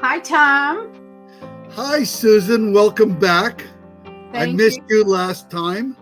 Hi, Tom. Hi, Susan. Welcome back. I missed you last time.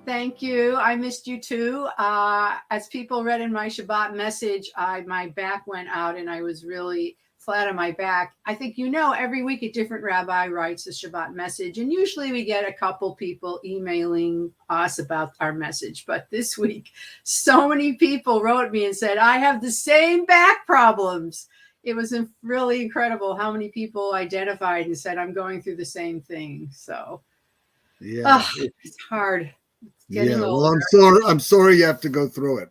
Thank you. I missed you too. As people read in my Shabbat message, my back went out and I was really flat on my back. I think every week a different rabbi writes a Shabbat message, and usually we get a couple people emailing us about our message. But this week, so many people wrote me and said, I have the same back problems. It was really incredible how many people identified and said, I'm going through the same thing. So yeah, it's hard. Getting older. Well, I'm sorry you have to go through it.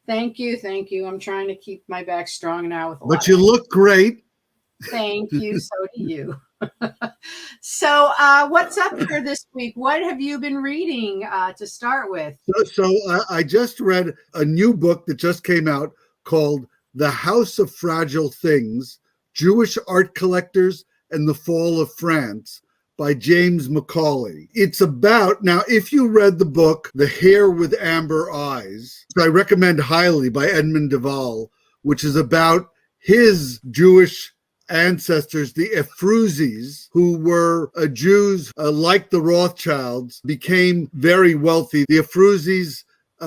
Thank you. I'm trying to keep my back strong now. But you look great. Thank you. So do you. So what's up for this week? What have you been reading to start with? So I just read a new book that just came out called The House of Fragile Things, Jewish Art Collectors and the Fall of France by James McAuley. It's about, now if you read the book, The Hare with Amber Eyes, which I recommend highly, by Edmund Duval, which is about his Jewish ancestors, the Ephruzis, who were Jews like the Rothschilds, became very wealthy. The Ephruzis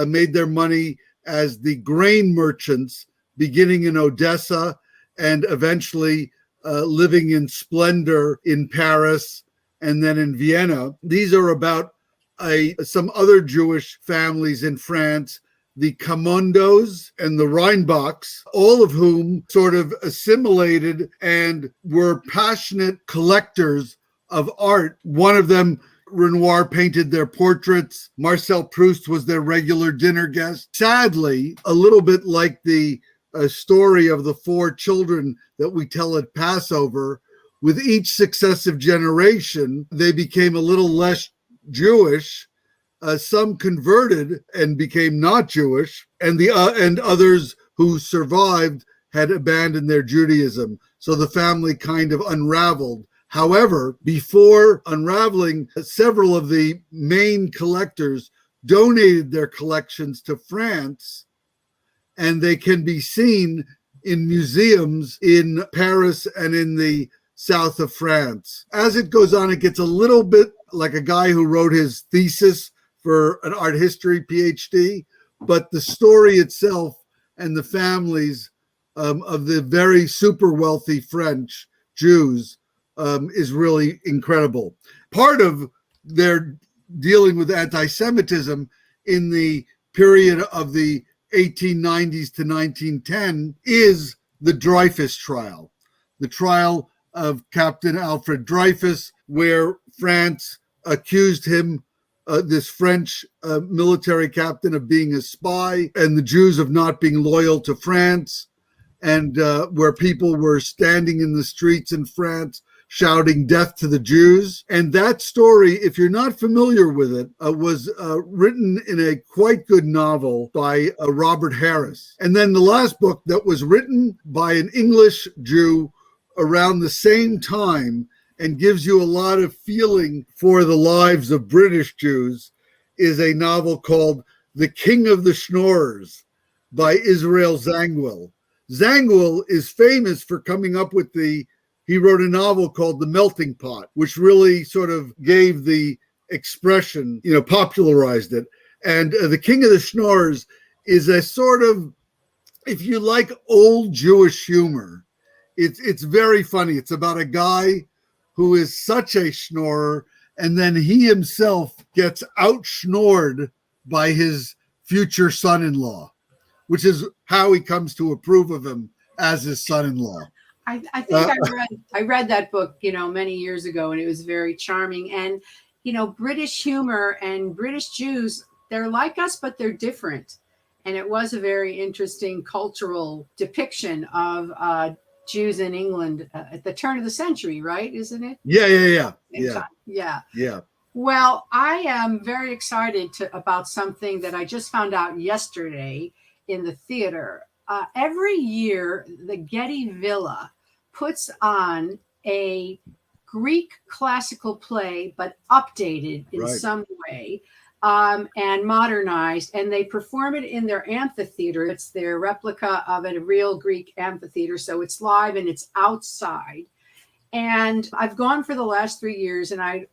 made their money as the grain merchants, beginning in Odessa and eventually living in splendor in Paris and then in Vienna. These are about some other Jewish families in France, the Camondos and the Reinbachs, all of whom sort of assimilated and were passionate collectors of art. One of them, Renoir, painted their portraits. Marcel Proust was their regular dinner guest. Sadly, a little bit like the story of the four children that we tell at Passover, with each successive generation, they became a little less Jewish. Some converted and became not Jewish, and others who survived had abandoned their Judaism. So the family kind of unraveled. However, before unraveling, several of the main collectors donated their collections to France, and they can be seen in museums in Paris and in the south of France. As it goes on, it gets a little bit like a guy who wrote his thesis for an art history PhD, but the story itself and the families of the very super wealthy French Jews is really incredible. Part of their dealing with anti-Semitism in the period of the 1890s to 1910 is the Dreyfus trial, the trial of Captain Alfred Dreyfus, where France accused him, this French military captain, of being a spy, and the Jews of not being loyal to France, and where people were standing in the streets in France shouting death to the Jews. And that story, if you're not familiar with it, was written in a quite good novel by Robert Harris. And then the last book that was written by an English Jew around the same time and gives you a lot of feeling for the lives of British Jews is a novel called The King of the Schnorrers by Israel Zangwill. Zangwill is famous for coming up with he wrote a novel called The Melting Pot, which really sort of gave the expression, popularized it. And The King of the Schnorrers is a sort of, if you like old Jewish humor, it's very funny. It's about a guy who is such a schnorrer, and then he himself gets out-schnorred by his future son-in-law, which is how he comes to approve of him as his son-in-law. I think I read that book, many years ago, and it was very charming. And, British humor and British Jews, they're like us, but they're different. And it was a very interesting cultural depiction of Jews in England at the turn of the century, right? Isn't it? Yeah. Well, I am very excited about something that I just found out yesterday in the theater. Every year, the Getty Villa puts on a Greek classical play, but updated in some way, and modernized, and they perform it in their amphitheater. It's their replica of a real Greek amphitheater, so it's live and it's outside. And I've gone for the last 3 years, and I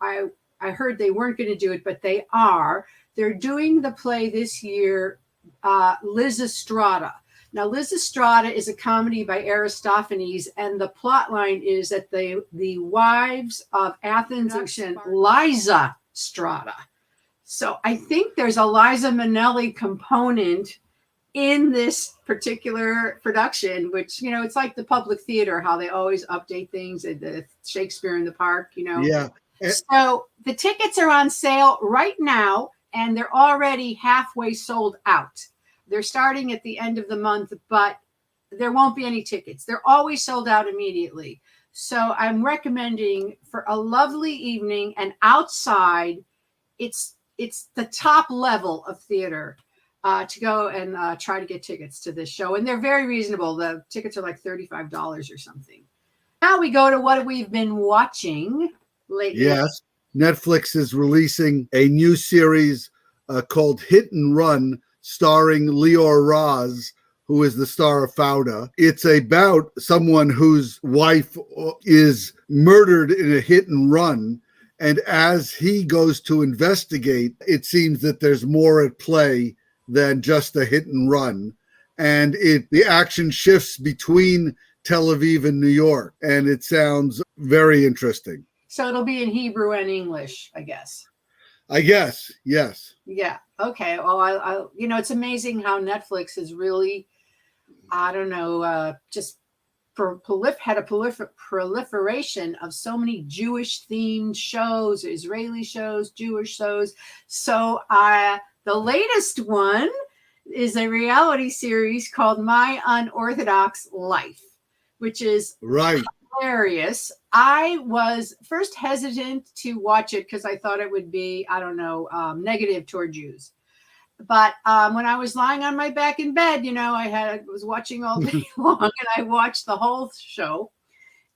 heard they weren't going to do it, but they are. They're doing the play this year, Lysistrata. Now, Lysistrata is a comedy by Aristophanes, and the plot line is that the wives of Athens and Lysistrata. So I think there's a Liza Minnelli component in this particular production, which, it's like the public theater, how they always update things at the Shakespeare in the Park, Yeah. So the tickets are on sale right now, and they're already halfway sold out. They're starting at the end of the month, but there won't be any tickets. They're always sold out immediately. So I'm recommending for a lovely evening and outside, it's the top level of theater to go and try to get tickets to this show. And they're very reasonable. The tickets are like $35 or something. Now we go to what we've been watching lately. Yes. Netflix is releasing a new series called Hit and Run, starring Lior Raz, who is the star of Fauda. It's about someone whose wife is murdered in a hit and run. And as he goes to investigate, it seems that there's more at play than just a hit and run. And the action shifts between Tel Aviv and New York. And it sounds very interesting. So it'll be in Hebrew and English, I guess. I guess, yes. Yeah. Okay. Well, I it's amazing how Netflix is really, just had a proliferation of so many Jewish themed shows, Israeli shows, Jewish shows. So the latest one is a reality series called My Unorthodox Life, which is hilarious. I was first hesitant to watch it because I thought it would be, negative toward Jews. But when I was lying on my back in bed, I was watching all day long, and I watched the whole show.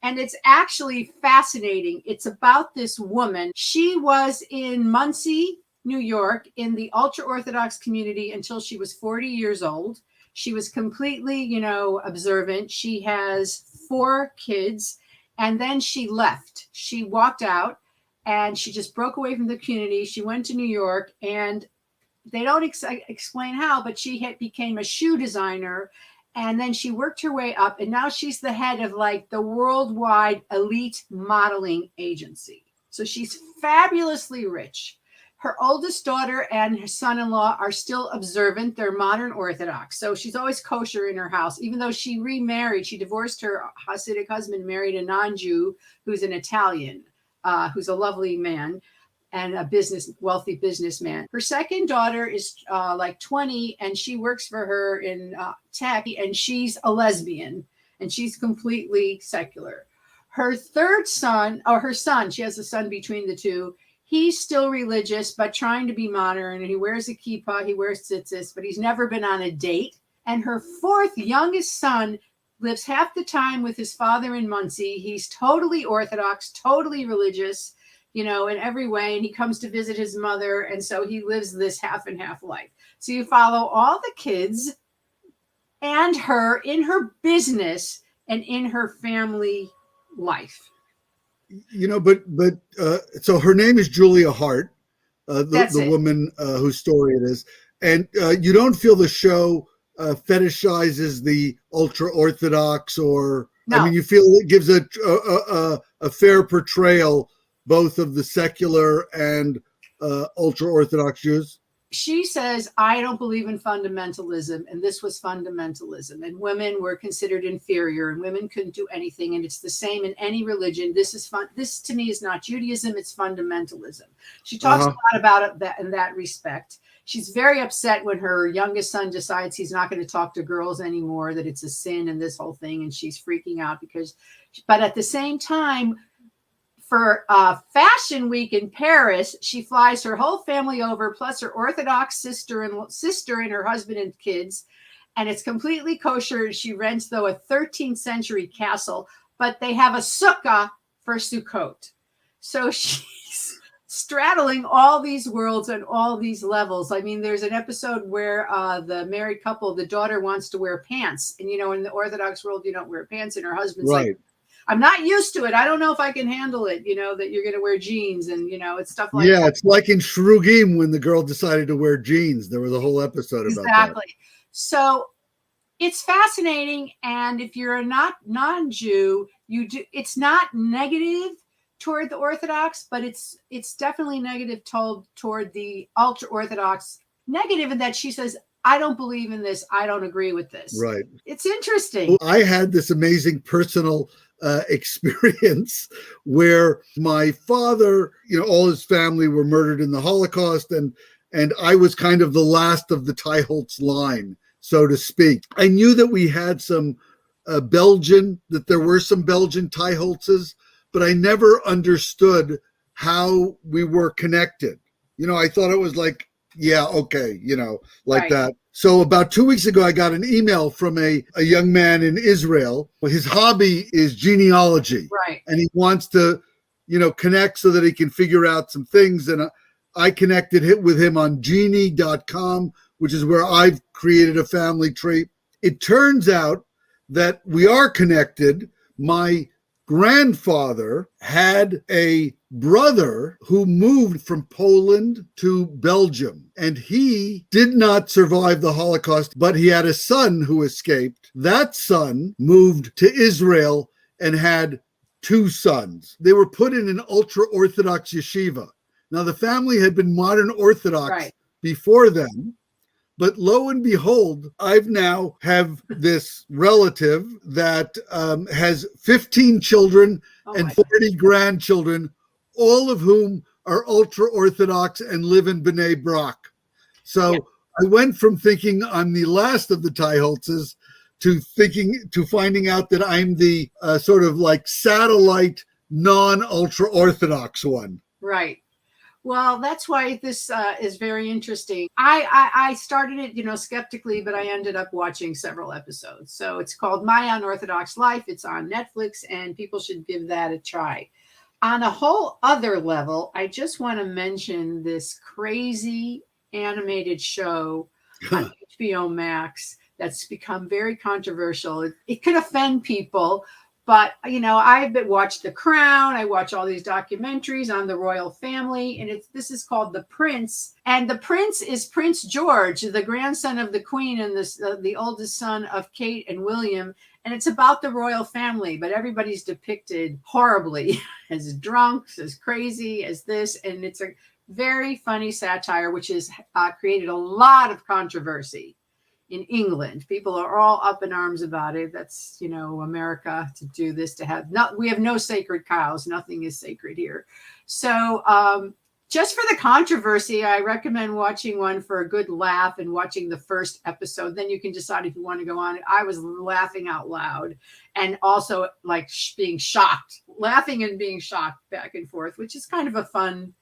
And it's actually fascinating. It's about this woman. She was in Muncie, New York, in the ultra-Orthodox community until she was 40 years old. She was completely, observant. She has 4 kids. And then she left. She walked out and she just broke away from the community. She went to New York, and they don't explain how, but she became a shoe designer. And then she worked her way up. And now she's the head of like the worldwide elite modeling agency. So she's fabulously rich. Her oldest daughter and her son-in-law are still observant. They're modern Orthodox. So she's always kosher in her house, even though she remarried. She divorced her Hasidic husband, married a non-Jew who's an Italian, who's a lovely man and a wealthy businessman. Her second daughter is like 20, and she works for her in tech, and she's a lesbian, and she's completely secular. Her son, she has a son between the two. He's still religious, but trying to be modern. He wears a kippah, he wears tzitzis, but he's never been on a date. And her 4th youngest son lives half the time with his father in Muncie. He's totally Orthodox, totally religious, in every way. And he comes to visit his mother. And so he lives this half and half life. So you follow all the kids and her in her business and in her family life. So her name is Julia Hart, the woman whose story it is. And you don't feel the show fetishizes the ultra-Orthodox No. You feel it gives a fair portrayal both of the secular and ultra-Orthodox Jews? She says, I don't believe in fundamentalism, and this was fundamentalism, and women were considered inferior, and women couldn't do anything, and it's the same in any religion. This to me is not Judaism, it's fundamentalism. She talks a lot about it in that respect. She's very upset when her youngest son decides he's not going to talk to girls anymore, that it's a sin and this whole thing, and she's freaking out but at the same time, for Fashion Week in Paris, she flies her whole family over, plus her Orthodox sister and her husband and kids. And it's completely kosher. She rents, though, a 13th century castle, but they have a sukkah for Sukkot. So she's straddling all these worlds and all these levels. I mean, there's an episode where the married couple, the daughter wants to wear pants. And, in the Orthodox world, you don't wear pants. And her husband's Right. like, I'm not used to it. I don't know if I can handle it, that you're going to wear jeans and, it's stuff like that. Yeah, it's like in Shrugim when the girl decided to wear jeans. There was a whole episode about that. Exactly. So it's fascinating. And if you're a non-Jew, it's not negative toward the Orthodox, but it's definitely negative toward the ultra-Orthodox. Negative in that she says, I don't believe in this. I don't agree with this. Right. It's interesting. I had this amazing personal experience where my father, all his family were murdered in the Holocaust, and I was kind of the last of the Teicholz line, so to speak. I knew that we had some that there were some Belgian Teicholzes, but I never understood how we were connected. I thought it was like, yeah, okay, like Right. that. So about 2 weeks ago, I got an email from a young man in Israel. His hobby is genealogy. Right. And he wants to, connect so that he can figure out some things. And I connected with him on genie.com, which is where I've created a family tree. It turns out that we are connected. My grandfather had a brother who moved from Poland to Belgium, and he did not survive the Holocaust, but he had a son who escaped. That son moved to Israel and had 2 sons. They were put in an ultra-Orthodox yeshiva. Now, the family had been modern Orthodox Right. before then, but lo and behold, I've now have this relative that has 15 children and 40 grandchildren, all of whom are ultra-Orthodox and live in Bnei Brak. So yeah. I went from thinking I'm the last of the Teicholzes to finding out that I'm the sort of like satellite non-ultra-Orthodox one. Right. Well, that's why this is very interesting. I started it, skeptically, but I ended up watching several episodes. So it's called My Unorthodox Life. It's on Netflix, and people should give that a try. On a whole other level, I just want to mention this crazy animated show on HBO Max that's become very controversial. It could offend people. But, I've watched The Crown. I watch all these documentaries on the royal family. And this is called The Prince. And the prince is Prince George, the grandson of the Queen and the oldest son of Kate and William. And it's about the royal family. But everybody's depicted horribly as drunks, as crazy, as this. And it's a very funny satire, which has created a lot of controversy in England. People are all up in arms about it. That's, America to do this, we have no sacred cows. Nothing is sacred here. So just for the controversy, I recommend watching one for a good laugh and watching the first episode. Then you can decide if you want to go on. I was laughing out loud and also like being shocked, laughing and being shocked back and forth, which is kind of a fun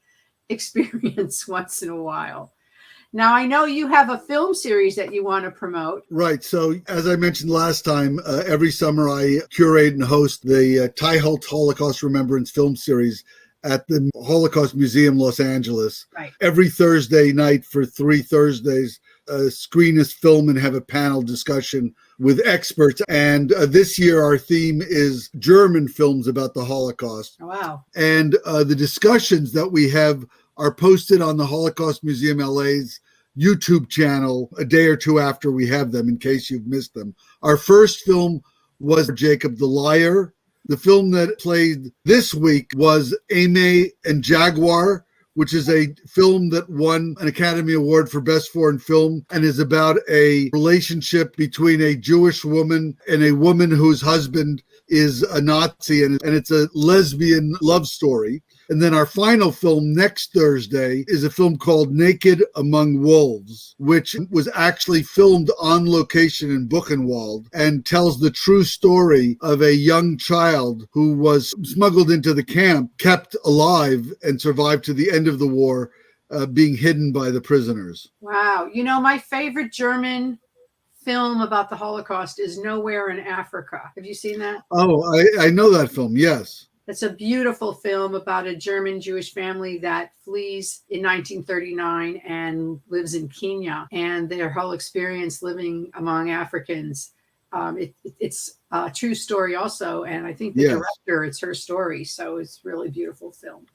experience once in a while. Now, I know you have a film series that you want to promote. Right. So, as I mentioned last time, every summer I curate and host the Teicholz Holocaust Remembrance film series at the Holocaust Museum, Los Angeles. Right. Every Thursday night for 3 Thursdays, screen this film and have a panel discussion with experts. And this year, our theme is German films about the Holocaust. Oh, wow. And the discussions that we have are posted on the Holocaust Museum LA's YouTube channel a day or two after we have them, in case you've missed them. Our first film was Jacob the Liar. The film that played this week was Aimee and Jaguar, which is a film that won an Academy Award for Best Foreign Film and is about a relationship between a Jewish woman and a woman whose husband is a Nazi, and it's a lesbian love story. And then our final film next Thursday is a film called Naked Among Wolves, which was actually filmed on location in Buchenwald and tells the true story of a young child who was smuggled into the camp, kept alive, and survived to the end of the war, being hidden by the prisoners. Wow. My favorite German film about the Holocaust is Nowhere in Africa. Have you seen that? Oh, I know that film, yes. It's a beautiful film about a German Jewish family that flees in 1939 and lives in Kenya, and their whole experience living among Africans. It's a true story also, and I think the director, it's her story, so it's really beautiful film.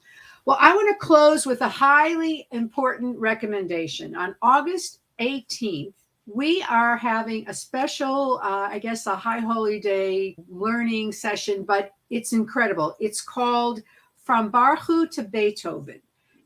Well, I want to close with a highly important recommendation. On August 18th, we are having a special, I guess, a High Holy Day learning session, but it's incredible. It's called From Baruch to Beethoven.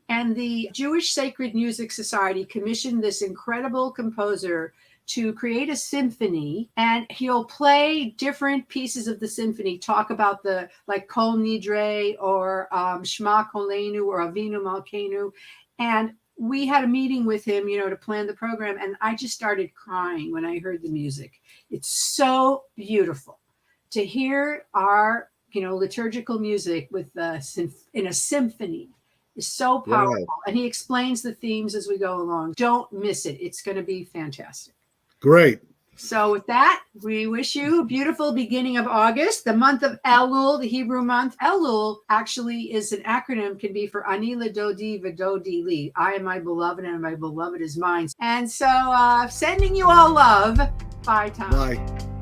And the Jewish Sacred Music Society commissioned this incredible composer to create a symphony, and he'll play different pieces of the symphony, talk about the like Kol Nidre or Shema Kolenu or Avinu Malkeinu. And we had a meeting with him, to plan the program. And I just started crying when I heard the music. It's so beautiful to hear our, liturgical music with in a symphony is so powerful. And he explains the themes as we go along. Don't miss it. It's going to be fantastic. Great. So with that, we wish you a beautiful beginning of August, the month of Elul, the Hebrew month. Elul actually is an acronym, can be for Ani Ledodi V'Dodi Li. I am my beloved and my beloved is mine. And so sending you all love. Bye, Tom. Bye.